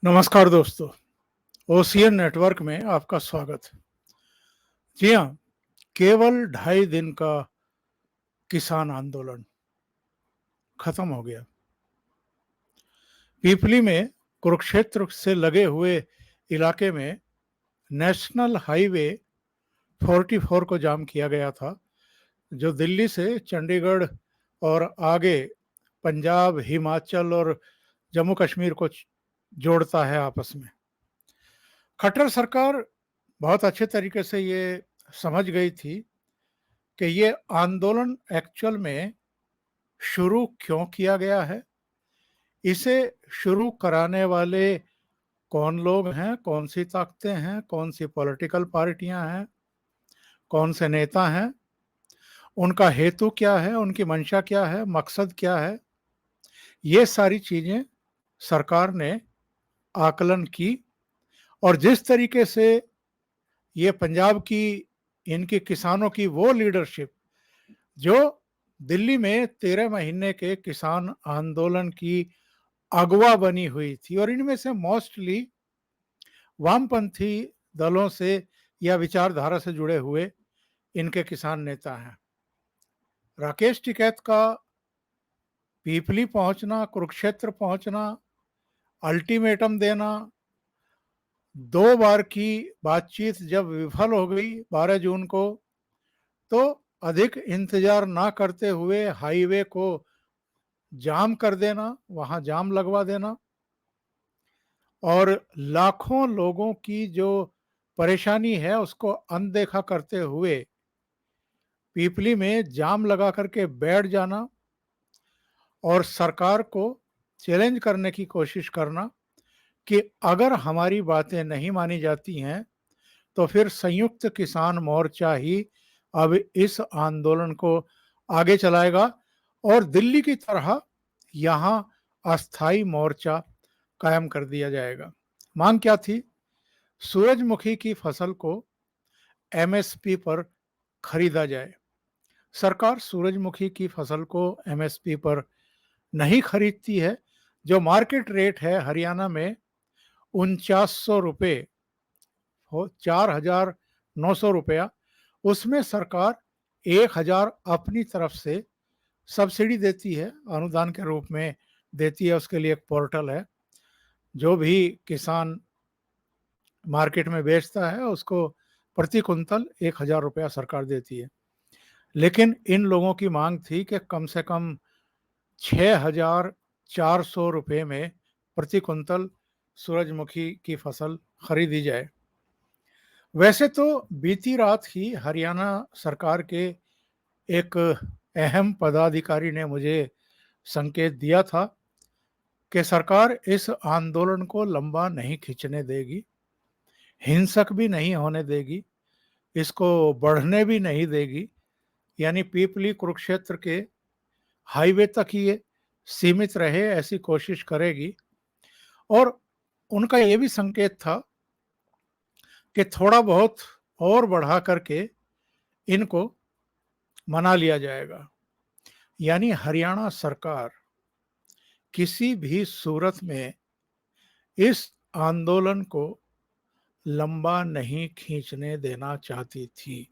नमस्कार दोस्तों, ocean network में आपका स्वागत। जी हाँ, केवल 2.5 दिन का किसान आंदोलन खत्म हो गया। पीपली में कुरुक्षेत्र से लगे हुए इलाके में नेशनल हाईवे 44 को जाम किया गया था, जो दिल्ली से चंडीगढ़ और आगे पंजाब, हिमाचल और जम्मू कश्मीर को जोड़ता है आपस में। खट्टर सरकार बहुत अच्छे तरीके से ये समझ गई थी कि ये आंदोलन एक्चुअल में शुरू क्यों किया गया है, इसे शुरू कराने वाले कौन लोग हैं, कौन सी ताकतें हैं, कौन सी पॉलिटिकल पार्टियां हैं, कौन से नेता हैं, उनका हेतु क्या है, उनकी मंशा क्या है, मकसद क्या है। ये सारी चीजें सरकार ने आकलन की और जिस तरीके से ये पंजाब की इनके किसानों की वो लीडरशिप जो दिल्ली में 13 महीने के किसान आंदोलन की अगवा बनी हुई थी और इनमें से मोस्टली वामपंथी दलों से या विचारधारा से जुड़े हुए इनके किसान नेता हैं। राकेश टिकैत का पीपली पहुंचना, कुरुक्षेत्र पहुंचना, अल्टीमेटम देना, 2 बार की बातचीत जब विफल हो गई 12 जून को, तो अधिक इंतजार ना करते हुए हाईवे को जाम कर देना, वहां जाम लगवा देना और लाखों लोगों की जो परेशानी है उसको अनदेखा करते हुए पीपली में जाम लगा करके बैठ जाना और सरकार को चैलेंज करने की कोशिश करना कि अगर हमारी बातें नहीं मानी जाती हैं तो फिर संयुक्त किसान मोर्चा ही अब इस आंदोलन को आगे चलाएगा और दिल्ली की तरह यहाँ अस्थाई मोर्चा कायम कर दिया जाएगा। मांग क्या थी? सूरजमुखी की फसल को एमएसपी पर खरीदा जाए। सरकार सूरजमुखी की फसल को एमएसपी पर नहीं खरीदती है। जो मार्केट रेट है हरियाणा में 4900 रुपये, 4900 रुपया, उसमें सरकार 1000 अपनी तरफ से सब्सिडी देती है, अनुदान के रूप में देती है। उसके लिए एक पोर्टल है, जो भी किसान मार्केट में बेचता है उसको प्रति कुंतल 1000 रुपया सरकार देती है। लेकिन इन लोगों की मांग थी कि कम से कम 6400 रुपये में प्रति कुंतल सूरजमुखी की फसल खरीदी जाए। वैसे तो बीती रात ही हरियाणा सरकार के एक अहम पदाधिकारी ने मुझे संकेत दिया था कि सरकार इस आंदोलन को लंबा नहीं खींचने देगी, हिंसक भी नहीं होने देगी, इसको बढ़ने भी नहीं देगी, यानी पीपली कुरुक्षेत्र के हाईवे तक ये सीमित रहे ऐसी कोशिश करेगी। और उनका ये भी संकेत था कि थोड़ा बहुत और बढ़ा करके इनको मना लिया जाएगा। यानी हरियाणा सरकार किसी भी सूरत में इस आंदोलन को लंबा नहीं खींचने देना चाहती थी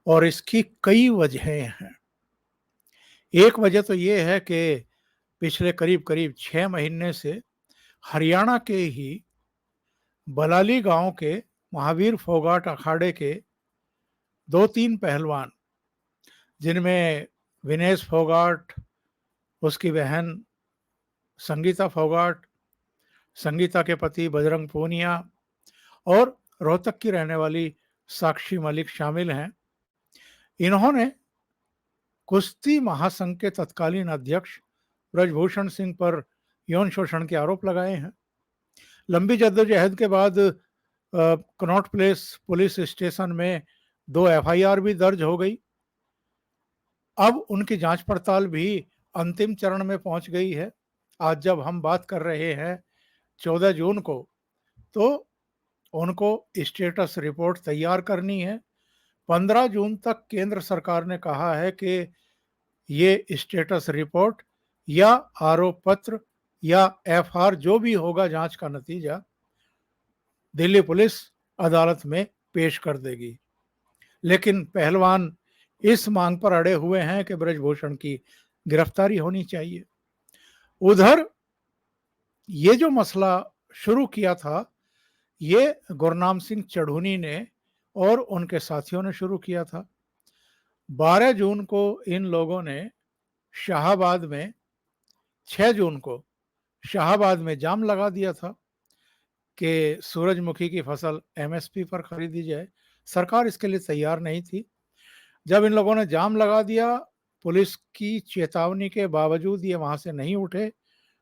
और इसकी कई वजहें हैं। एक वजह तो ये है कि पिछले करीब करीब 6 महीने से हरियाणा के ही बलाली गांव के महावीर फोगाट अखाड़े के 2-3 पहलवान, जिनमें विनेश फोगाट, उसकी बहन संगीता फोगाट, संगीता के पति बजरंग पूनिया और रोहतक की रहने वाली साक्षी मलिक शामिल हैं। इन्होंने कुश्ती महासंघ के तत्कालीन अध्यक्ष ब्रजभूषण सिंह पर यौन शोषण के आरोप लगाए हैं। लंबी जद्दोजहद के बाद कनॉट प्लेस पुलिस स्टेशन में 2 एफआईआर भी दर्ज हो गई। अब उनकी जांच पड़ताल भी अंतिम चरण में पहुंच गई है। आज जब हम बात कर रहे हैं 14 जून को, तो उनको स्टेटस रिपोर्ट तैयार करनी है। 15 जून तक केंद्र सरकार ने कहा है कि ये स्टेटस रिपोर्ट या आरोप पत्र या एफआर जो भी होगा जांच का नतीजा दिल्ली पुलिस अदालत में पेश कर देगी। लेकिन पहलवान इस मांग पर अड़े हुए हैं कि ब्रजभूषण की गिरफ्तारी होनी चाहिए। उधर ये जो मसला शुरू किया था, ये गुरनाम सिंह चढ़ूनी ने और उनके साथियों ने शुरू किया था। 12 जून को इन लोगों ने शाहाबाद में 6 जून को शाहाबाद में जाम लगा दिया था कि सूरजमुखी की फसल एमएसपी पर खरीदी जाए। सरकार इसके लिए तैयार नहीं थी। जब इन लोगों ने जाम लगा दिया, पुलिस की चेतावनी के बावजूद ये वहां से नहीं उठे,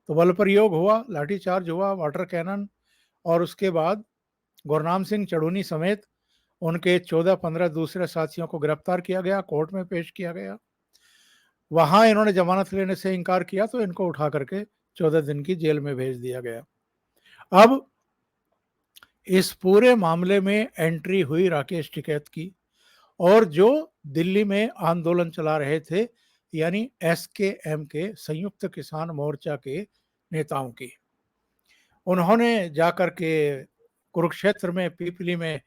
तो बल प्रयोग हुआ, लाठीचार्ज हुआ, वाटर कैनन, और उसके बाद गुरनाम सिंह चढ़ूनी समेत उनके 14-15 दूसरे साथियों को गिरफ्तार किया गया, कोर्ट में पेश किया गया। वहां इन्होंने जमानत लेने से इनकार किया तो इनको उठा करके 14 दिन की जेल में भेज दिया गया। अब इस पूरे मामले में एंट्री हुई राकेश टिकैत की, और जो दिल्ली में आंदोलन चला रहे थे यानी एसकेएम के संयुक्त किसान मोर्चा के नेताओं की। उन्होंने जाकर के कुरुक्षेत्र में, पीपली में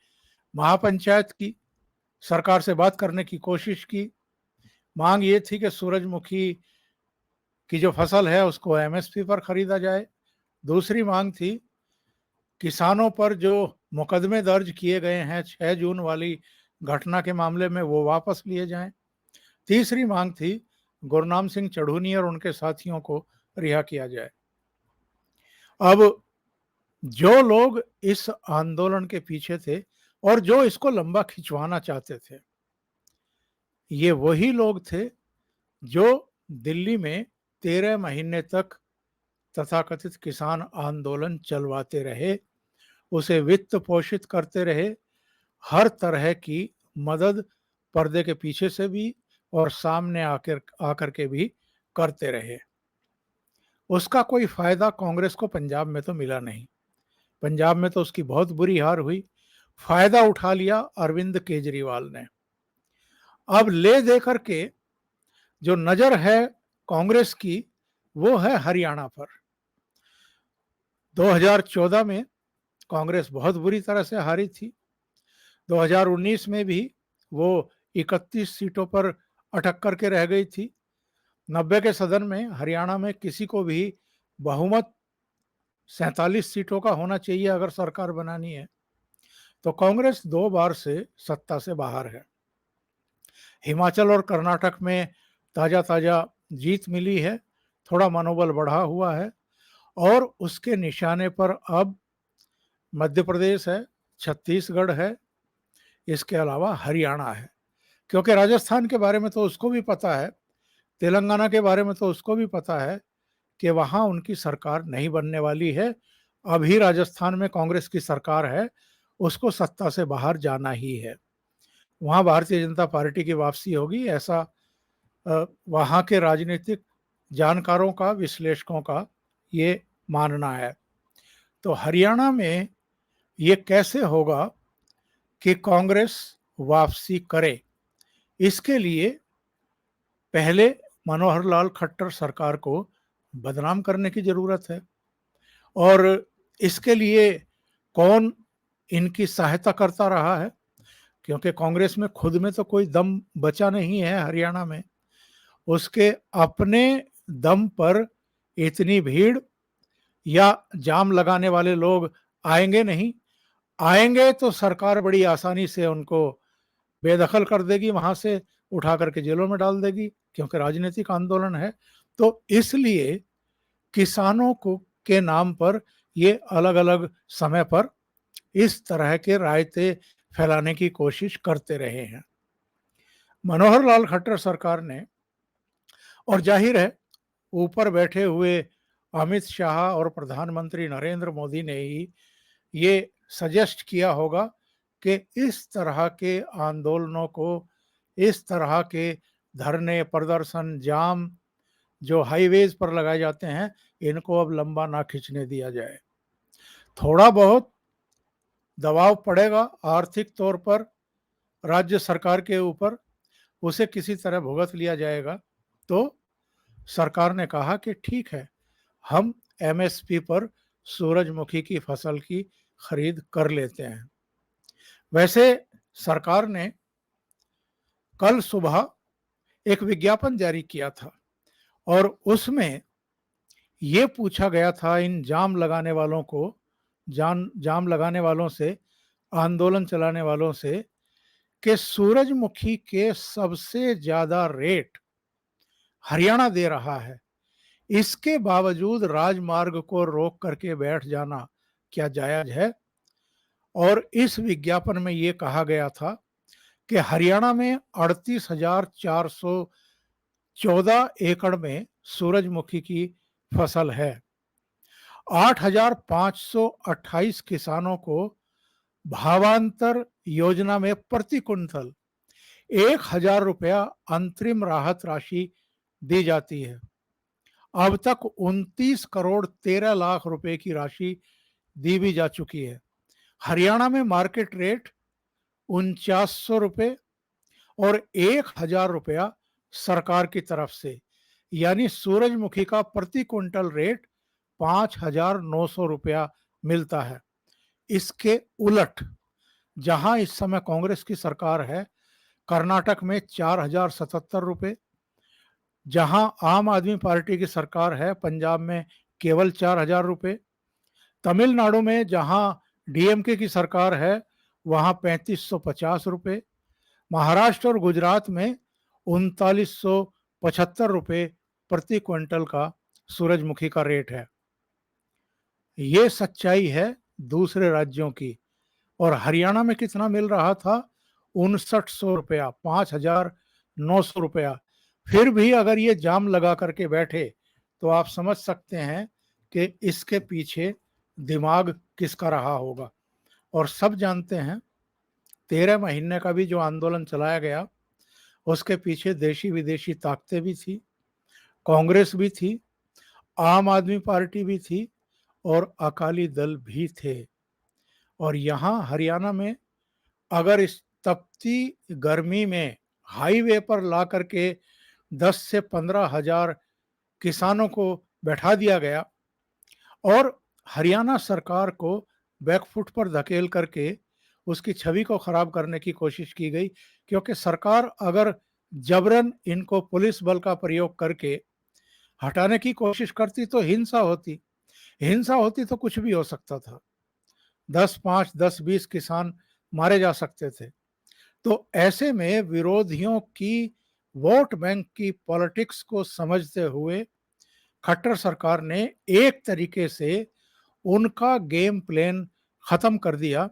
महापंचायत की, सरकार से बात करने की कोशिश की। मांग ये थी कि सूरजमुखी की जो फसल है उसको एमएसपी पर खरीदा जाए। दूसरी मांग थी किसानों पर जो मुकदमे दर्ज किए गए हैं 6 जून वाली घटना के मामले में, वो वापस लिए जाएं। तीसरी मांग थी गुरनाम सिंह चढ़ूनी और उनके साथियों को रिहा किया जाए। अब जो लोग इस आंदोलन के पीछे थे और जो इसको लंबा खिंचवाना चाहते थे, ये वही लोग थे जो दिल्ली में 13 महीने तक तथाकथित किसान आंदोलन चलवाते रहे, उसे वित्त पोषित करते रहे, हर तरह की मदद पर्दे के पीछे से भी और सामने आकर के भी करते रहे। उसका कोई फायदा कांग्रेस को पंजाब में तो मिला नहीं। पंजाब में तो उसकी बहुत बुरी हार हुई। फायदा उठा लिया अरविंद केजरीवाल ने। अब ले दे करके जो नजर है कांग्रेस की, वो है हरियाणा पर। 2014 में कांग्रेस बहुत बुरी तरह से हारी थी। 2019 में भी वो 31 सीटों पर अटक करके रह गई थी। 90 के सदन में हरियाणा में किसी को भी बहुमत 47 सीटों का होना चाहिए अगर सरकार बनानी है। तो कांग्रेस 2 बार से सत्ता से बाहर है। हिमाचल और कर्नाटक में ताजा ताजा जीत मिली है, थोड़ा मनोबल बढ़ा हुआ है, और उसके निशाने पर अब मध्य प्रदेश है, छत्तीसगढ़ है, इसके अलावा हरियाणा है। क्योंकि राजस्थान के बारे में तो उसको भी पता है, तेलंगाना के बारे में तो उसको भी पता है कि वहां उनकी सरकार नहीं बनने वाली है। अभी राजस्थान में कांग्रेस की सरकार है, उसको सत्ता से बाहर जाना ही है। वहां भारतीय जनता पार्टी की वापसी होगी, ऐसा वहां के राजनीतिक जानकारों का, विश्लेषकों का ये मानना है। तो हरियाणा में ये कैसे होगा कि कांग्रेस वापसी करे, इसके लिए पहले मनोहर लाल खट्टर सरकार को बदनाम करने की जरूरत है, और इसके लिए कौन इनकी सहायता करता रहा है, क्योंकि कांग्रेस में खुद में तो कोई दम बचा नहीं है हरियाणा में। उसके अपने दम पर इतनी भीड़ या जाम लगाने वाले लोग आएंगे नहीं। आएंगे तो सरकार बड़ी आसानी से उनको बेदखल कर देगी, वहां से उठा करके जेलों में डाल देगी, क्योंकि राजनीतिक आंदोलन है। तो इसलिए किसानों को के नाम पर ये अलग अलग समय पर इस तरह के रायते फैलाने की कोशिश करते रहे हैं। मनोहर लाल खट्टर सरकार ने, और जाहिर है ऊपर बैठे हुए अमित शाह और प्रधानमंत्री नरेंद्र मोदी ने ही ये सजेस्ट किया होगा कि इस तरह के आंदोलनों को, इस तरह के धरने, प्रदर्शन, जाम जो हाईवेज पर लगाए जाते हैं, इनको अब लंबा ना खींचने दिया जाए। थोड़ा बहुत दबाव पड़ेगा आर्थिक तौर पर राज्य सरकार के ऊपर, उसे किसी तरह भुगत लिया जाएगा। तो सरकार ने कहा कि ठीक है, हम एमएसपी पर सूरजमुखी की फसल की खरीद कर लेते हैं। वैसे सरकार ने कल सुबह एक विज्ञापन जारी किया था और उसमें ये पूछा गया था इन जाम लगाने वालों को, जाम लगाने वालों से, आंदोलन चलाने वालों से, कि सूरजमुखी के सबसे ज्यादा रेट हरियाणा दे रहा है, इसके बावजूद राजमार्ग को रोक करके बैठ जाना क्या जायज है? और इस विज्ञापन में ये कहा गया था कि हरियाणा में 38,414 एकड़ में सूरजमुखी की फसल है। 8,528 किसानों को भावांतर योजना में प्रति कुंतल 1,000 रुपया अंतरिम राहत राशि दी जाती है। अब तक 29 करोड़ 13 लाख रुपए की राशि दी भी जा चुकी है। हरियाणा में मार्केट रेट 4900 रुपये और 1,000 रुपया सरकार की तरफ से, यानी सूरजमुखी का प्रति क्विंटल रेट 5,900 रुपया मिलता है। इसके उलट जहां इस समय कांग्रेस की सरकार है, कर्नाटक में 4,077 रुपये, जहां आम आदमी पार्टी की सरकार है पंजाब में केवल 4,000 रुपये, तमिलनाडु में जहां डीएमके की सरकार है वहां 3,550 रुपये, महाराष्ट्र और गुजरात में 3,975 रुपये प्रति क्विंटल का सूरजमुखी का रेट है। ये सच्चाई है दूसरे राज्यों की। और हरियाणा में कितना मिल रहा था? 6,900 रुपया, 5,900 रुपया। फिर भी अगर ये जाम लगा करके बैठे तो आप समझ सकते हैं कि इसके पीछे दिमाग किसका रहा होगा। और सब जानते हैं 13 महीने का भी जो आंदोलन चलाया गया उसके पीछे देशी विदेशी ताकतें भी थी, कांग्रेस भी थी, आम आदमी पार्टी भी थी और अकाली दल भी थे। और यहाँ हरियाणा में अगर इस तपती गर्मी में हाईवे पर ला करके 10 से 15 हजार किसानों को बैठा दिया गया और हरियाणा सरकार को बैकफुट पर धकेल करके उसकी छवि को खराब करने की कोशिश की गई, क्योंकि सरकार अगर जबरन इनको पुलिस बल का प्रयोग करके हटाने की कोशिश करती तो हिंसा होती तो कुछ भी हो सकता था। 10, 5, 10, 20 किसान मारे जा सकते थे। तो ऐसे में विरोधियों की वोट बैंक की पॉलिटिक्स को समझते हुए खट्टर सरकार ने एक तरीके से उनका गेम प्लान खत्म कर दिया,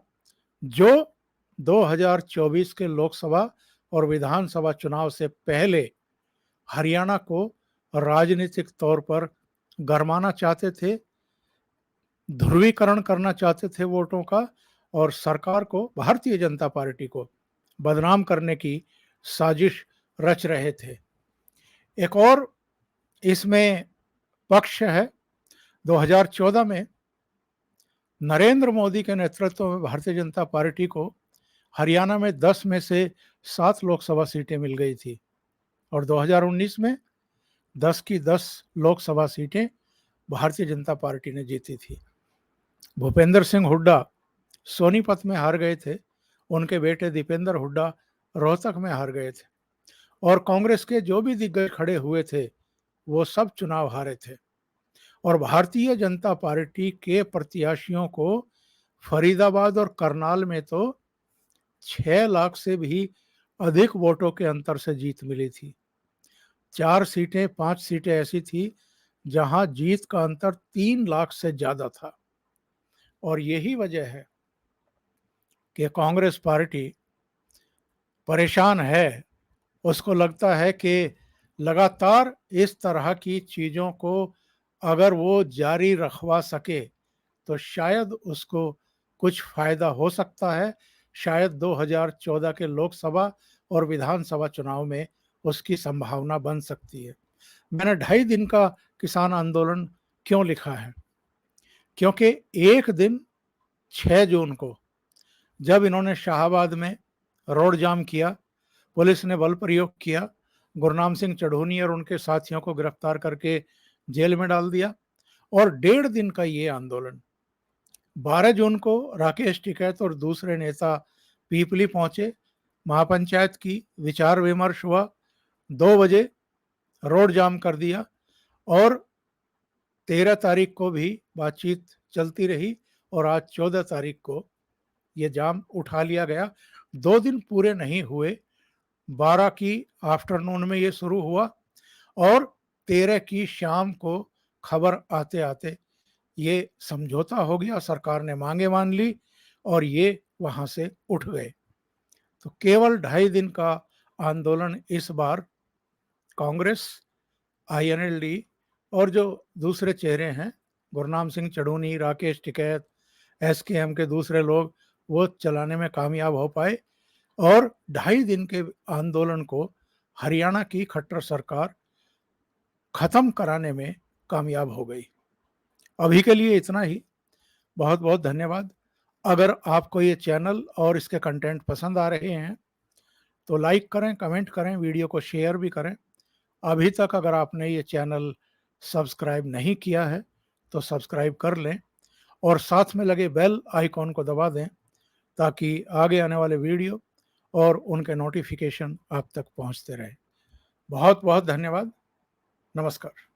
जो 2024 के लोकसभा और विधानसभा चुनाव से पहले हरियाणा को राजनीतिक तौर पर गरमाना चाहते थे, ध्रुवीकरण करना चाहते थे वोटों का, और सरकार को, भारतीय जनता पार्टी को बदनाम करने की साजिश रच रहे थे। एक और इसमें पक्ष है, 2014 में नरेंद्र मोदी के नेतृत्व में भारतीय जनता पार्टी को हरियाणा में 10 में से 7 लोकसभा सीटें मिल गई थी और 2019 में 10 की 10 लोकसभा सीटें भारतीय जनता पार्टी ने जीती थी। भूपेंद्र सिंह हुड्डा सोनीपत में हार गए थे, उनके बेटे दीपेंद्र हुड्डा रोहतक में हार गए थे और कांग्रेस के जो भी दिग्गज खड़े हुए थे वो सब चुनाव हारे थे। और भारतीय जनता पार्टी के प्रत्याशियों को फरीदाबाद और करनाल में तो 6 लाख से भी अधिक वोटों के अंतर से जीत मिली थी। 4 सीटें 5 सीटें ऐसी थी जहां जीत का अंतर 3 लाख से ज्यादा था। और यही वजह है कि कांग्रेस पार्टी परेशान है। उसको लगता है कि लगातार इस तरह की चीज़ों को अगर वो जारी रखवा सके तो शायद उसको कुछ फायदा हो सकता है। शायद 2014 के लोकसभा और विधानसभा चुनाव में उसकी संभावना बन सकती है। मैंने 2.5 दिन का किसान आंदोलन क्यों लिखा है? क्योंकि एक दिन 6 जून को जब इन्होंने शाहबाद में रोड जाम किया, पुलिस ने बल प्रयोग किया, गुरनाम सिंह चढ़ूनी और उनके साथियों को गिरफ्तार करके जेल में डाल दिया और 1.5 दिन का ये आंदोलन। 12 जून को राकेश टिकैत और दूसरे नेता पीपली पहुंचे। महापंचायत की विचार विमर्श हुआ। 2 बजे रोड जाम कर दिया और 13 तारीख को भी बातचीत चलती रही और आज 14 तारीख को ये जाम उठा लिया गया। 2 दिन पूरे नहीं हुए, 12 की आफ्टरनून में ये शुरू हुआ और 13 की शाम को खबर आते आते ये समझौता हो गया, सरकार ने मांगे मान ली और ये वहां से उठ गए। तो केवल 2.5 दिन का आंदोलन इस बार कांग्रेस, आईएनएलडी और जो दूसरे चेहरे हैं, गुरनाम सिंह चढ़ूनी, राकेश टिकैत, एसकेएम के दूसरे लोग, वो चलाने में कामयाब हो पाए और 2.5 दिन के आंदोलन को हरियाणा की खट्टर सरकार खत्म कराने में कामयाब हो गई। अभी के लिए इतना ही। बहुत बहुत धन्यवाद। अगर आपको ये चैनल और इसके कंटेंट पसंद आ रहे हैं तो लाइक करें, कमेंट करें, वीडियो को शेयर भी करें। अभी तक अगर आपने ये चैनल सब्सक्राइब नहीं किया है तो सब्सक्राइब कर लें और साथ में लगे बेल आइकॉन को दबा दें ताकि आगे आने वाले वीडियो और उनके नोटिफिकेशन आप तक पहुंचते रहे। बहुत बहुत धन्यवाद। नमस्कार।